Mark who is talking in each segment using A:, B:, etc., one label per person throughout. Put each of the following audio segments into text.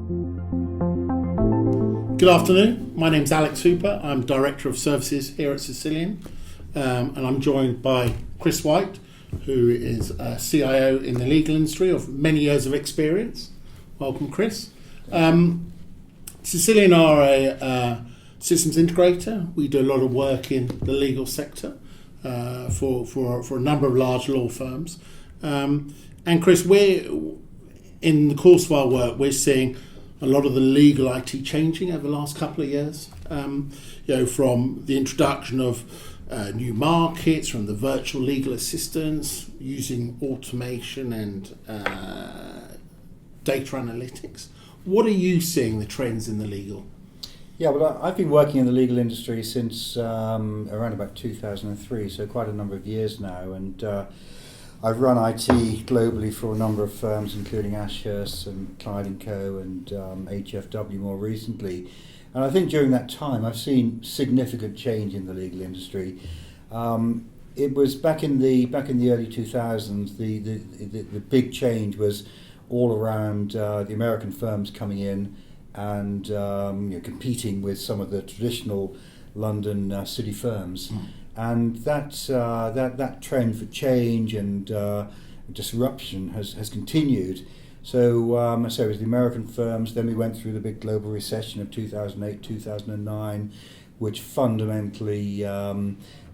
A: Good afternoon, my name's Alex Hooper, I'm Director of Services here at Cisilion, and I'm joined by Chris White, who is a CIO in the legal industry of many years of experience. Welcome, Chris. Cisilion are a systems integrator. We do a lot of work in the legal sector for a number of large law firms. And Chris, in the course of our work, we're seeing a lot of the legal IT changing over the last couple of years. From the introduction of new markets, from the virtual legal assistants, using automation and data analytics. What are you seeing the trends in the legal?
B: Yeah, well, I've been working in the legal industry since around about 2003, so quite a number of years now, and I've run IT globally for a number of firms, including Ashurst and Clyde Co and HFW more recently. And I think during that time I've seen significant change in the legal industry. It was back in the early 2000s. The big change was all around the American firms coming in and competing with some of the traditional London city firms. And that trend for change and disruption has continued. So it was the American firms. Then we went through the big global recession of 2008, 2009, which fundamentally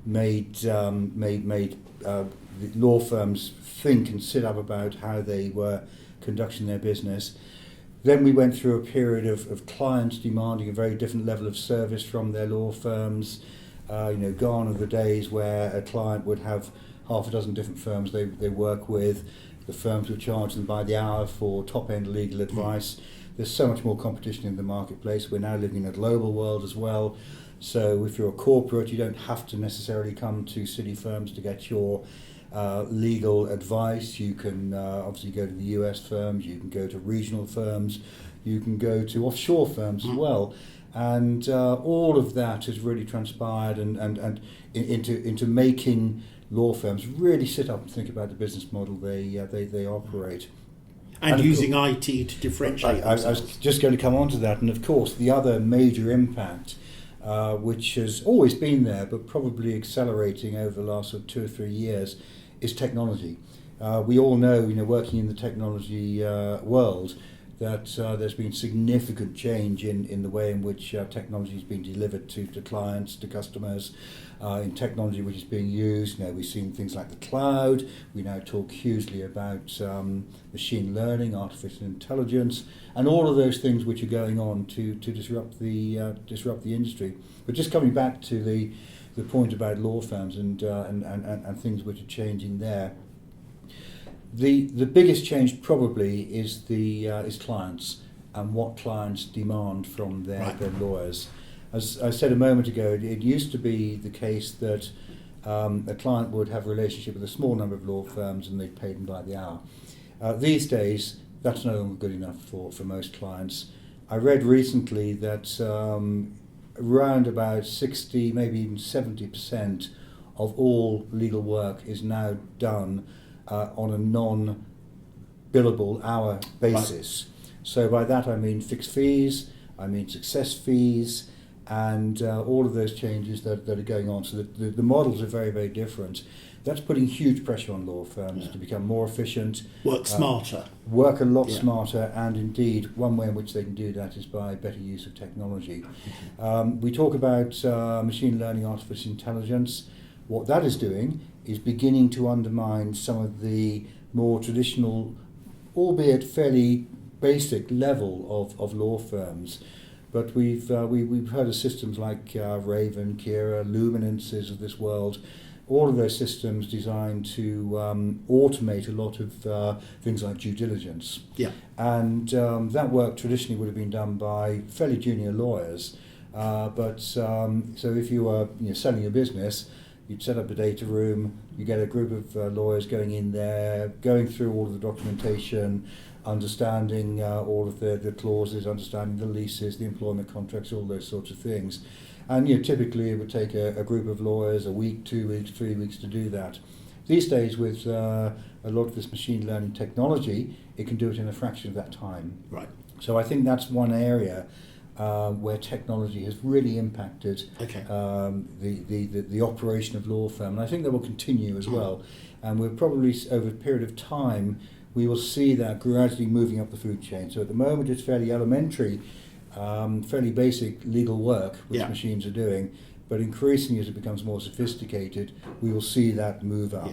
B: made the law firms think and sit up about how they were conducting their business. Then we went through a period of clients demanding a very different level of service from their law firms. Gone are the days where a client would have half a dozen different firms they work with. The firms would charge them by the hour for top-end legal advice. There's so much more competition in the marketplace. We're now living in a global world as well. So if you're a corporate, you don't have to necessarily come to city firms to get your legal advice. You can obviously go to the US firms, you can go to regional firms, you can go to offshore firms as well. And all of that has really transpired and into making law firms really sit up and think about the business model they operate.
A: And using IT to differentiate
B: I was just going to come on to that. And of course, the other major impact, which has always been there, but probably accelerating over the last 2 or 3 years, is technology. We all know, working in the technology world, that there's been significant change in the way in which technology is being delivered to clients, to customers, in technology which is being used. We've seen things like the cloud. We now talk hugely about machine learning, artificial intelligence, and all of those things which are going on to disrupt the industry. But just coming back to the point about law firms and things which are changing there. The biggest change probably is is clients and what clients demand from their lawyers. As I said a moment ago, it used to be the case that a client would have a relationship with a small number of law firms and they'd pay them by the hour. These days, that's no longer good enough for most clients. I read recently that around about 60, maybe even 70% of all legal work is now done on a non-billable hour basis. Right. So by that I mean fixed fees, I mean success fees, and all of those changes that are going on. So the models are very, very different. That's putting huge pressure on law firms to become more efficient.
A: Work smarter.
B: Work a lot smarter, and indeed one way in which they can do that is by better use of technology. We talk about machine learning, artificial intelligence. What that is doing is beginning to undermine some of the more traditional, albeit fairly basic level of law firms. But we've heard of systems like Raven, Kira, Luminances of this world. All of those systems designed to automate a lot of things like due diligence. Yeah. And that work traditionally would have been done by fairly junior lawyers. So if you were selling your business, you'd set up a data room, you get a group of lawyers going in there, going through all of the documentation, understanding all of the clauses, understanding the leases, the employment contracts, all those sorts of things. And typically it would take a group of lawyers a week, 2 weeks, 3 weeks to do that. These days, with a lot of this machine learning technology, it can do it in a fraction of that time.
A: Right.
B: So I think that's one area where technology has really impacted the operation of law firm, and I think that will continue as well. And we're probably, over a period of time, we will see that gradually moving up the food chain. So at the moment it's fairly elementary, fairly basic legal work which machines are doing, but increasingly as it becomes more sophisticated, we will see that move up.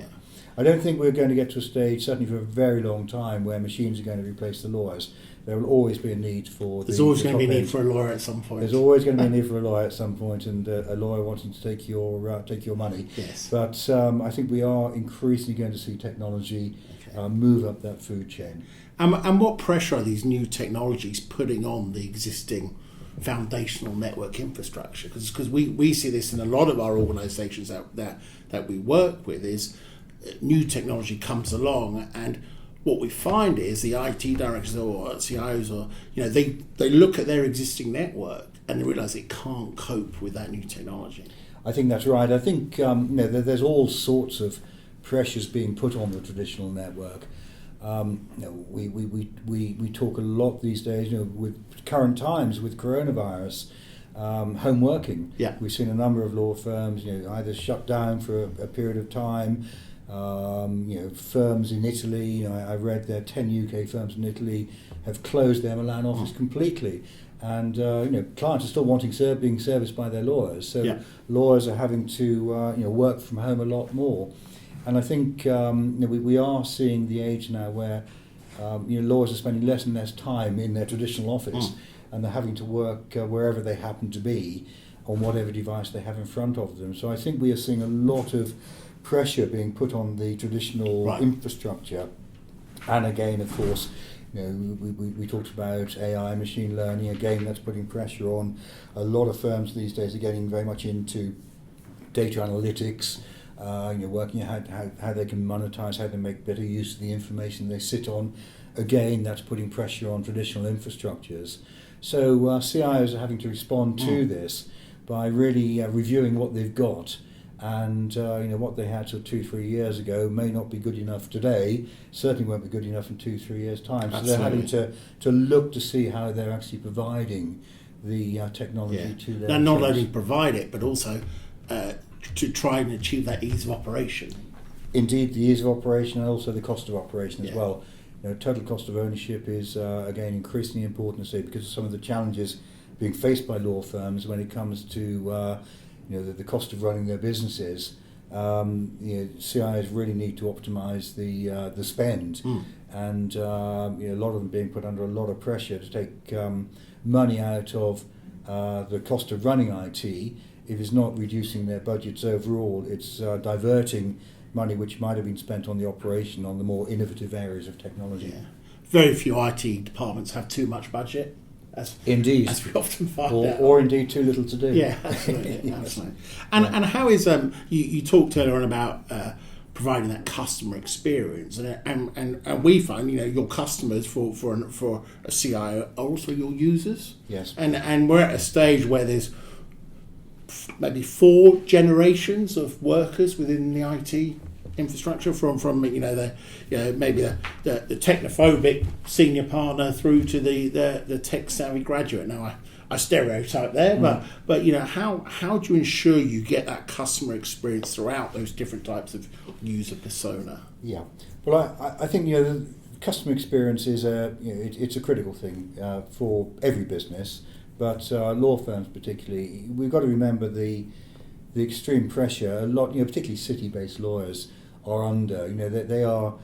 B: I don't think we're going to get to a stage, certainly for a very long time, where machines are going to replace the lawyers. There will always be a need for...
A: There's always going to be a need for a lawyer at some point.
B: There's always going to be a need for a lawyer at some point, and a lawyer wanting to take your money.
A: Yes.
B: But I think we are increasingly going to see technology move up that food chain.
A: And what pressure are these new technologies putting on the existing foundational network infrastructure? Because we see this in a lot of our organisations that we work with, is new technology comes along, and what we find is the IT directors or CIOs, or they look at their existing network and they realise it can't cope with that new technology.
B: I think that's right. I think there's all sorts of pressures being put on the traditional network. We talk a lot these days, with current times, with coronavirus, home working.
A: Yeah.
B: We've seen a number of law firms, either shut down for a period of time. Firms in Italy, I read there 10 UK firms in Italy have closed their Milan office completely, and clients are still being serviced by their lawyers. So lawyers are having to work from home a lot more, and I think we are seeing the age now where lawyers are spending less and less time in their traditional office, and they're having to work wherever they happen to be on whatever device they have in front of them. So I think we are seeing a lot of pressure being put on the traditional infrastructure. And again, of course, we talked about AI, machine learning. Again, that's putting pressure on. A lot of firms these days are getting very much into data analytics, working out how they can monetize, how they make better use of the information they sit on. Again, that's putting pressure on traditional infrastructures. So CIOs are having to respond to this by really reviewing what they've got. And what they had 2-3 years ago may not be good enough today, certainly won't be good enough in 2-3 years' time. So they're having to look to see how they're actually providing the technology to their
A: Now, not only provide it, but also to try and achieve that ease of operation.
B: Indeed, the ease of operation and also the cost of operation as well. Total cost of ownership is, again, increasingly important to see, because of some of the challenges being faced by law firms when it comes to the cost of running their businesses. CIOs really need to optimise the spend, and a lot of them being put under a lot of pressure to take money out of the cost of running IT. If it's not reducing their budgets overall, it's diverting money which might have been spent on the operation on the more innovative areas of technology.
A: Yeah. Very few IT departments have too much budget.
B: Indeed,
A: as we often find out,
B: or indeed too little to do.
A: Yeah, absolutely, absolutely. And how is you talked earlier on about providing that customer experience, and we find your customers for a CIO are also your users.
B: Yes,
A: and we're at a stage where there's maybe 4 generations of workers within the IT infrastructure, from maybe the technophobic senior partner through to the tech savvy graduate. Now I stereotype there, but how do you ensure you get that customer experience throughout those different types of user persona?
B: Yeah, well, I think the customer experience is it's a critical thing for every business, but law firms particularly. We've got to remember the extreme pressure. A lot, particularly city-based lawyers, are under. They are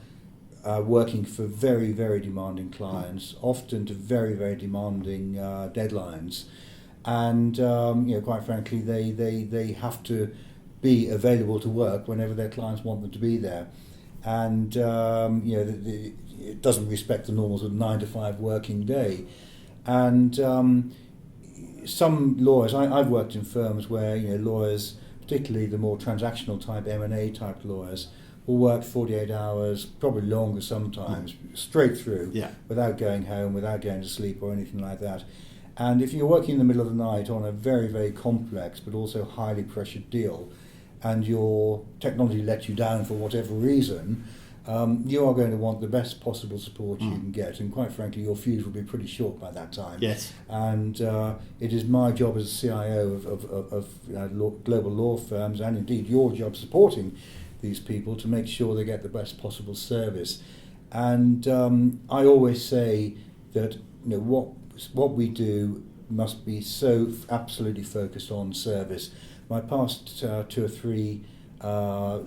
B: working for very, very demanding clients, often to very, very demanding deadlines, and quite frankly, they have to be available to work whenever their clients want them to be there, and it doesn't respect the normal sort of 9 to 5 working day, and some lawyers. I've worked in firms where lawyers, particularly the more transactional type M&A type lawyers, will work 48 hours, probably longer sometimes, straight through, without going home, without going to sleep or anything like that. And if you're working in the middle of the night on a very, very complex but also highly pressured deal, and your technology lets you down for whatever reason, you are going to want the best possible support you can get, and quite frankly, your fuse will be pretty short by that time.
A: Yes.
B: And it is my job as a CIO of global law firms, and indeed your job supporting these people, to make sure they get the best possible service. And I always say that what we do must be so absolutely focused on service. My past 2 or 3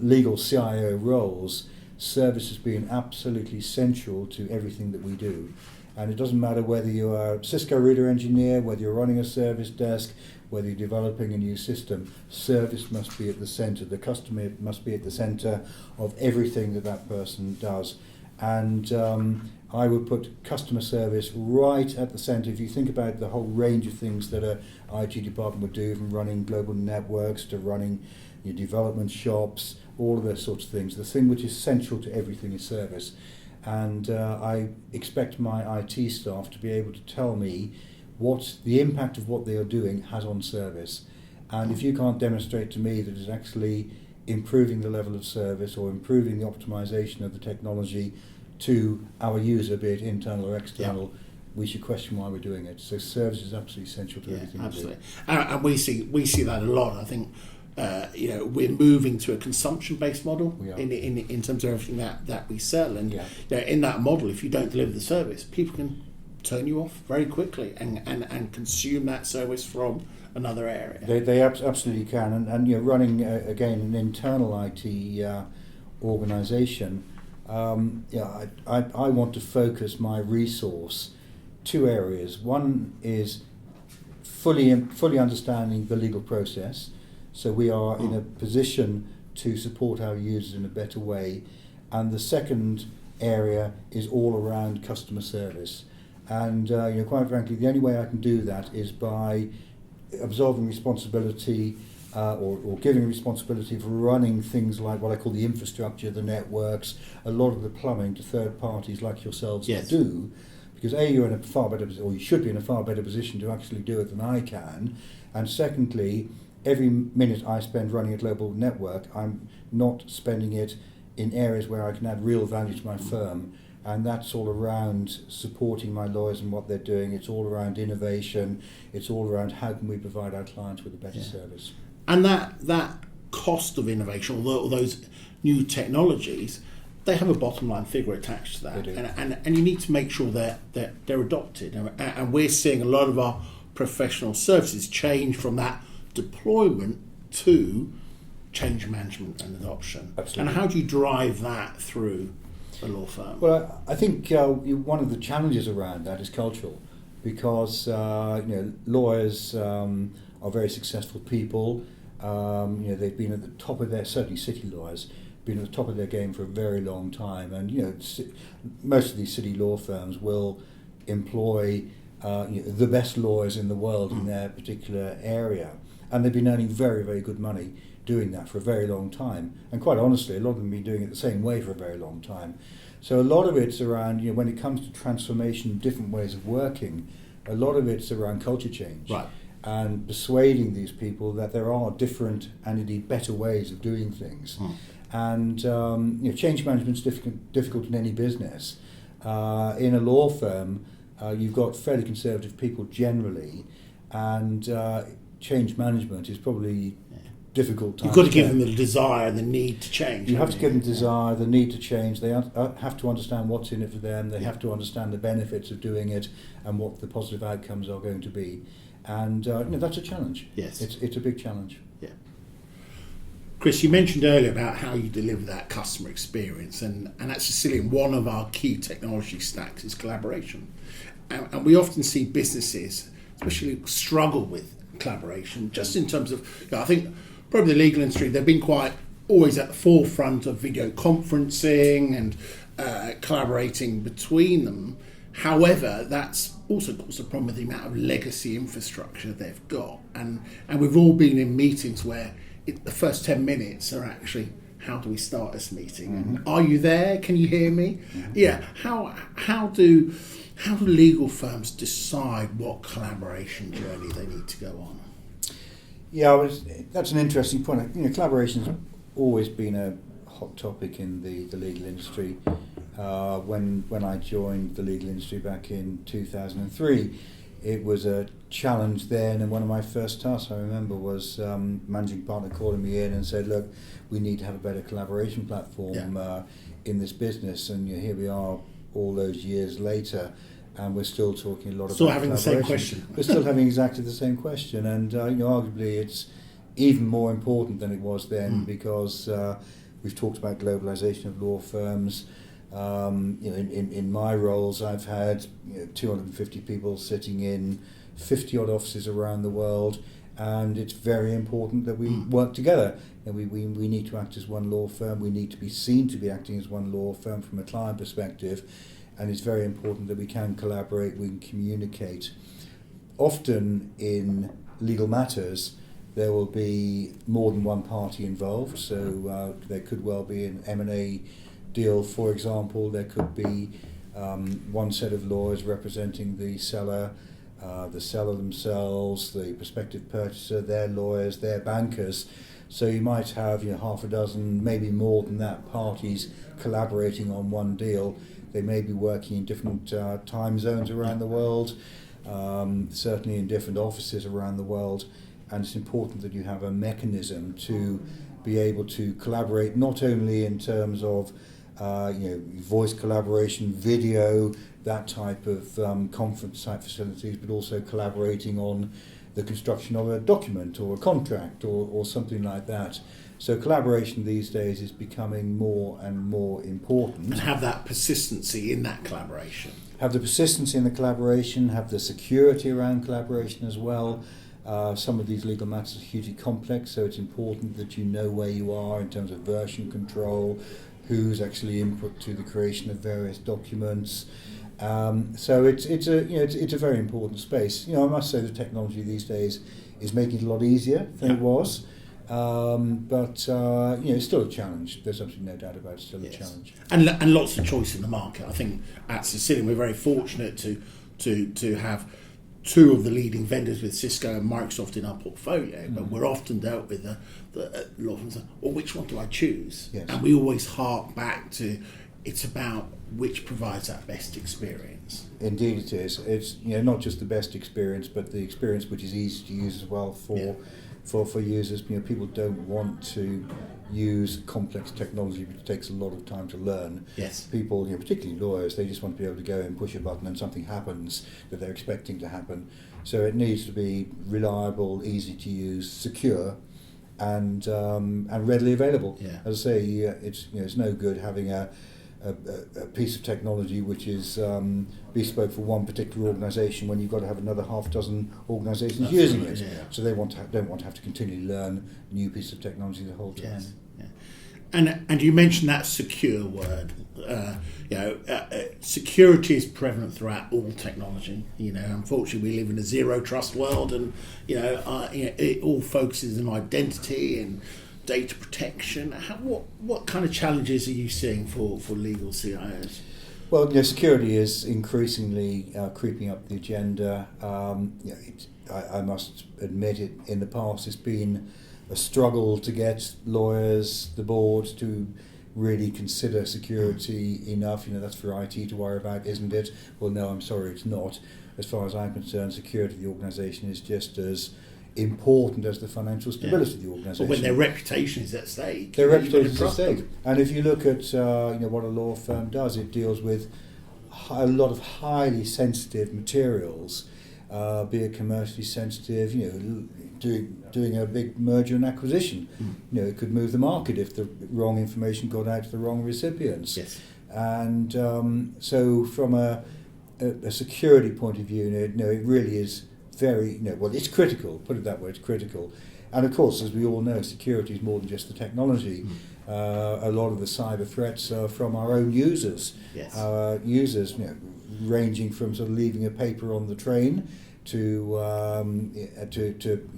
B: legal CIO roles, service has been absolutely central to everything that we do. And it doesn't matter whether you're a Cisco router engineer, whether you're running a service desk, whether you're developing a new system, service must be at the center. The customer must be at the center of everything that person does. And I would put customer service right at the center. If you think about the whole range of things that a IT department would do, from running global networks to running your development shops, all of those sorts of things, the thing which is central to everything is service. And I expect my IT staff to be able to tell me what the impact of what they are doing has on service. And if you can't demonstrate to me that it's actually improving the level of service or improving the optimization of the technology to our user, be it internal or external, we should question why we're doing it. So service is absolutely essential to everything
A: absolutely.
B: we do.
A: And we see that a lot. I think we're moving to a consumption-based model in terms of everything that we sell. And in that model, if you don't deliver the service, people can turn you off very quickly and consume that service from another area.
B: They absolutely can. And running, again, an internal IT organisation, I want to focus my resource 2 areas. One is fully understanding the legal process, so we are in a position to support our users in a better way. And the second area is all around customer service. And quite frankly, the only way I can do that is by absolving responsibility or giving responsibility for running things like what I call the infrastructure, the networks, a lot of the plumbing to third parties like yourselves to do. Because A, you're in a far better, or you should be in a far better position to actually do it than I can. And secondly, every minute I spend running a global network, I'm not spending it in areas where I can add real value to my firm. And that's all around supporting my lawyers and what they're doing. It's all around innovation. It's all around how can we provide our clients with a better service.
A: And that cost of innovation, or those new technologies, they have a bottom line figure attached to that. And you need to make sure that they're adopted. And we're seeing a lot of our professional services change from that deployment to change management and adoption.
B: Absolutely.
A: And how do you drive that through a law firm?
B: Well, I think one of the challenges around that is cultural, because lawyers are very successful people. They've been at the top of certainly city lawyers, been at the top of their game for a very long time, and most of these city law firms will employ the best lawyers in the world in their particular area, and they've been earning very, very good money doing that for a very long time. And quite honestly, a lot of them have been doing it the same way for a very long time. So a lot of it's around, when it comes to transformation, different ways of working, a lot of it's around culture change.
A: Right.
B: And persuading these people that there are different and indeed better ways of doing things. And change management is difficult in any business. In a law firm, you've got fairly conservative people generally, and change management is probably difficult.
A: You've got to give them the desire and the need to change.
B: You have to give them the desire, the need to change. They have to understand what's in it for them. They have to understand the benefits of doing it and what the positive outcomes are going to be. And that's a challenge.
A: Yes.
B: It's a big challenge.
A: Yeah. Chris, you mentioned earlier about how you deliver that customer experience, and at Cisilion, one of our key technology stacks is collaboration. And we often see businesses, especially, struggle with collaboration, just in terms of, I think probably the legal industry, they've been quite always at the forefront of video conferencing and collaborating between them. However, that's also caused a problem with the amount of legacy infrastructure they've got. And we've all been in meetings where the first 10 minutes are actually, how do we start this meeting? And are you there? Can you hear me? Yeah. How do legal firms decide what collaboration journey they need to go on?
B: Yeah, that's an interesting point. Collaboration's always been a hot topic in the legal industry. When I joined the legal industry back in 2003, it was a challenge then, and one of my first tasks I remember was managing partner calling me in and said, look, we need to have a better collaboration platform in this business, and here we are all those years later, and we're still talking a lot about
A: having the same question.
B: We're still having exactly the same question, and arguably it's even more important than it was then because we've talked about globalization of law firms. In my roles, I've had 250 people sitting in 50 odd offices around the world, and it's very important that we work together. And we need to act as one law firm. We need to be seen to be acting as one law firm from a client perspective, and it's very important that we can collaborate, we can communicate. Often in legal matters, there will be more than one party involved, so there could well be an M&A deal, for example. There could be one set of lawyers representing the seller themselves, the prospective purchaser, their lawyers, their bankers. So you might have half a dozen, maybe more than that, parties collaborating on one deal. They may be working in different time zones around the world, certainly in different offices around the world, and it's important that you have a mechanism to be able to collaborate, not only in terms of voice collaboration, video, that type of conference type facilities, but also collaborating on the construction of a document or a contract or something like that. So collaboration these days is becoming more and more important.
A: And have that persistency in that collaboration.
B: Have the persistency in the collaboration, have the security around collaboration as well. Some of these legal matters are hugely complex, so it's important that you know where you are in terms of version control, who's actually input to the creation of various documents. So it's a very important space. I must say the technology these days is making it a lot easier than it was. But it's still a challenge. There's absolutely no doubt about it. It's still a challenge.
A: And lots of choice in the market. I think at Cisilion we're very fortunate to have two of the leading vendors with Cisco and Microsoft in our portfolio, but we're often dealt with the law firms. Well, which one do I choose?
B: Yes.
A: And we always hark back to it's about which provides that best experience.
B: Indeed, it is. It's not just the best experience, but the experience which is easy to use as well for users. People don't want to use complex technology which takes a lot of time to learn.
A: Yes.
B: People, particularly lawyers, they just want to be able to go and push a button and something happens that they're expecting to happen. So it needs to be reliable, easy to use, secure, and readily available.
A: Yeah.
B: As I say, it's no good having a piece of technology which is bespoke for one particular organisation when you've got to have another half dozen organisations using it.
A: Yeah.
B: So they don't want to have to continually learn new pieces of technology the whole time.
A: Yes. Yeah. And you mentioned that secure word. Security is prevalent throughout all technology. Unfortunately, we live in a zero trust world, and it all focuses on identity and data protection. What kind of challenges are you seeing for legal CIOs?
B: Well, security is increasingly creeping up the agenda. I must admit it. In the past, it's been a struggle to get lawyers, the board, to really consider security enough. That's for IT to worry about, isn't it? Well, no, I'm sorry, it's not. As far as I'm concerned, security of the organisation is just as important as the financial stability of the organisation.
A: But when their reputation is at stake,
B: their reputation is at stake. And if you look at what a law firm does, it deals with a lot of highly sensitive materials, be it commercially sensitive. Doing a big merger and acquisition. It could move the market if the wrong information got out to the wrong recipients.
A: Yes.
B: And so from a security point of view, it really is very, it's critical, put it that way, it's critical. And of course, as we all know, security is more than just the technology. A lot of the cyber threats are from our own users.
A: Yes.
B: Users, ranging from sort of leaving a paper on the train to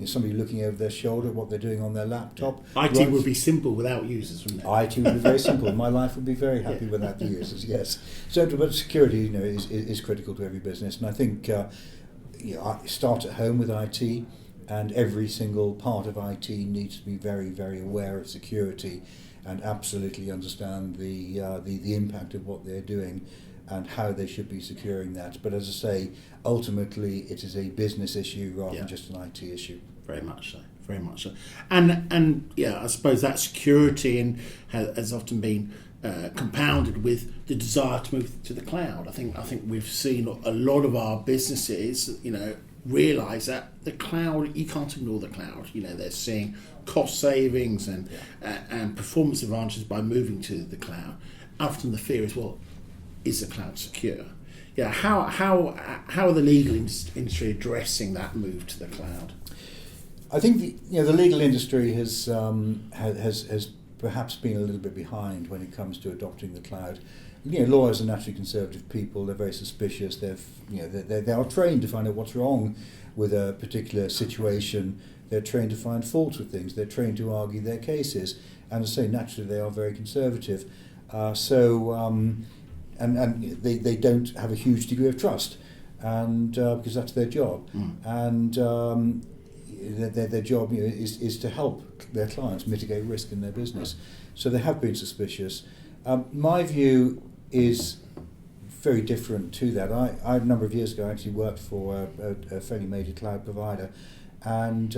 B: somebody looking over their shoulder at what they're doing on their laptop.
A: IT would be simple without users, wouldn't it?
B: IT would be very simple. My life would be very happy without the users, yes. So, but security, is critical to every business, and I think I start at home with IT, and every single part of IT needs to be very, very aware of security and absolutely understand the impact of what they're doing and how they should be securing that. But as I say, ultimately it is a business issue rather than just an IT issue.
A: Very much so. Very much so. And yeah, I suppose that security has often been compounded with the desire to move to the cloud. I think we've seen a lot of our businesses, realise that the cloud, you can't ignore the cloud. They're seeing cost savings and performance advantages by moving to the cloud. Often the fear is, well, is the cloud secure? Yeah, how are the legal industry addressing that move to the cloud?
B: I think the legal industry has perhaps been a little bit behind when it comes to adopting the cloud. Lawyers are naturally conservative people. They're very suspicious. They are trained to find out what's wrong with a particular situation. They're trained to find faults with things. They're trained to argue their cases. And as I say, naturally, they are very conservative. And they don't have a huge degree of trust, and because that's their job. And their job is to help their clients mitigate risk in their business. So they have been suspicious. My view is very different to that. I a number of years ago, I actually worked for a fairly major cloud provider, and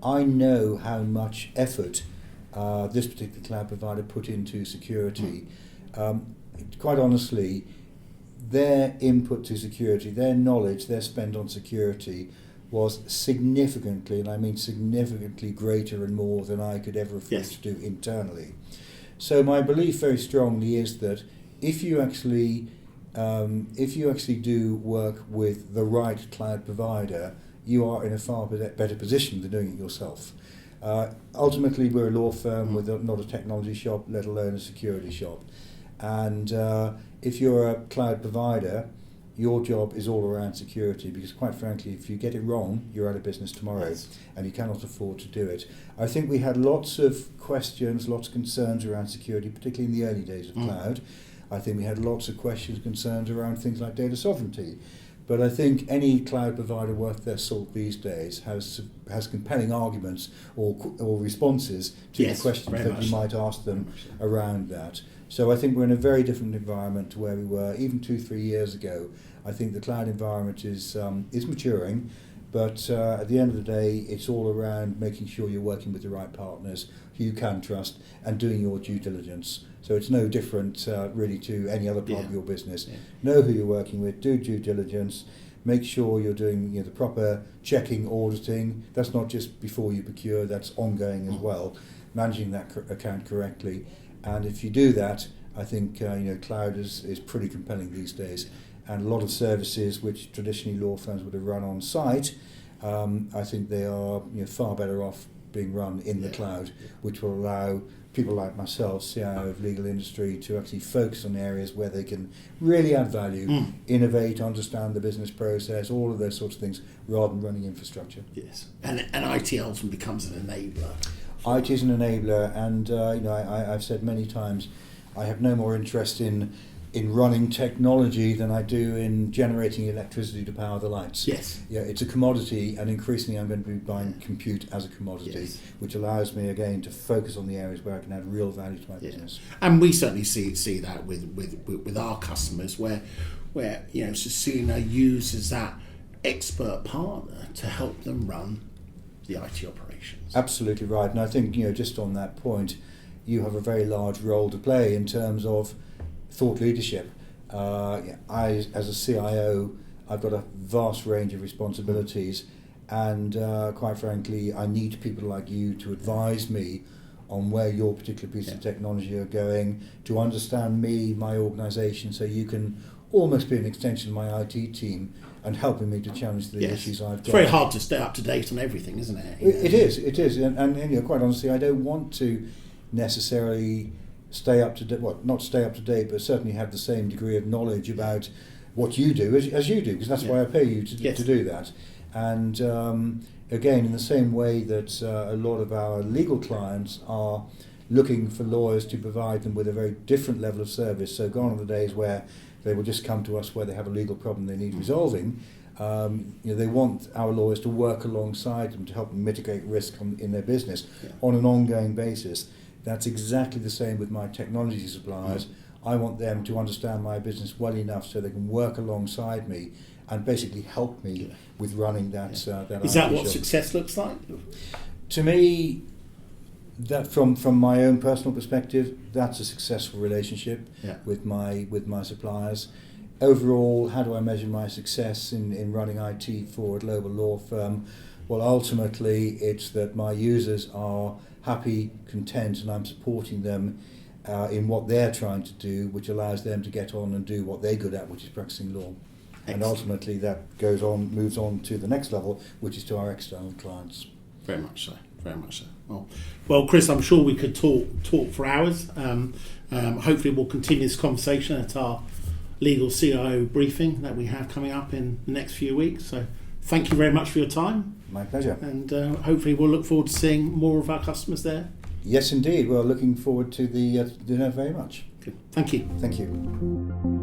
B: I know how much effort this particular cloud provider put into security. Quite honestly, their input to security, their knowledge, their spend on security was significantly, and I mean significantly greater and more than I could ever afford to do internally. So my belief very strongly is that if you actually do work with the right cloud provider, you are in a far better position than doing it yourself. Ultimately, we're a law firm, we're not a technology shop, let alone a security shop. And if you're a cloud provider, your job is all around security, because quite frankly, if you get it wrong, you're out of business tomorrow, and you cannot afford to do it. I think we had lots of questions, lots of concerns around security, particularly in the early days of cloud. I think we had lots of questions, concerns around things like data sovereignty. But I think any cloud provider worth their salt these days has compelling arguments or responses to the questions that you might ask them around that. So I think we're in a very different environment to where we were even 2-3 years ago. I think the cloud environment is maturing, but at the end of the day, it's all around making sure you're working with the right partners who you can trust and doing your due diligence. So it's no different really to any other part of your business. Know who you're working with, do due diligence, make sure you're doing the proper checking, auditing. That's not just before you procure, that's ongoing as well, managing that account correctly. And if you do that, I think cloud is pretty compelling these days. And a lot of services which traditionally law firms would have run on site, I think they are far better off being run in the cloud, which will allow people like myself, CIO of legal industry, to actually focus on areas where they can really add value, innovate, understand the business process, all of those sorts of things, rather than running infrastructure.
A: Yes, and IT ultimately becomes an enabler.
B: IT is an enabler, and I've said many times, I have no more interest in running technology than I do in generating electricity to power the lights.
A: Yes.
B: Yeah, it's a commodity, and increasingly I'm going to be buying compute as a commodity, which allows me again to focus on the areas where I can add real value to my business.
A: And we certainly see that with our customers, where Cisilion uses that expert partner to help them run the IT operations.
B: Absolutely right, and I think just on that point, you have a very large role to play in terms of thought leadership. I, as a CIO, I've got a vast range of responsibilities, and quite frankly, I need people like you to advise me on where your particular piece of technology are going, to understand me, my organisation, so you can almost be an extension of my IT team and helping me to challenge the issues I've got.
A: It's very hard to stay up to date on everything, isn't it?
B: It is, and quite honestly, I don't want to necessarily stay up to date. Well, not stay up to date, but certainly have the same degree of knowledge about what you do as you do, because that's why I pay you to do that. And again, in the same way that a lot of our legal clients are looking for lawyers to provide them with a very different level of service. So gone are the days where they will just come to us where they have a legal problem they need resolving. They want our lawyers to work alongside them to help them mitigate risk in their business
A: Yeah.
B: on an ongoing basis. That's exactly the same with my technology suppliers. I want them to understand my business well enough so they can work alongside me and basically help me with running that. That
A: Is that
B: IT
A: what
B: shop.
A: success looks like?
B: To me, that from my own personal perspective, that's a successful relationship with my suppliers. Overall, how do I measure my success in running IT for a global law firm? Well, ultimately, it's that my users are happy, content, and I'm supporting them in what they're trying to do, which allows them to get on and do what they're good at, which is practicing law. Excellent. And ultimately, that moves on to the next level, which is to our external clients.
A: Very much so. Very much so. Well, Chris, I'm sure we could talk for hours. Hopefully, we'll continue this conversation at our legal CIO briefing that we have coming up in the next few weeks. So, thank you very much for your time.
B: My pleasure.
A: And hopefully, we'll look forward to seeing more of our customers there.
B: Yes, indeed. We're looking forward to the dinner very much.
A: Good. Thank you.
B: Thank you.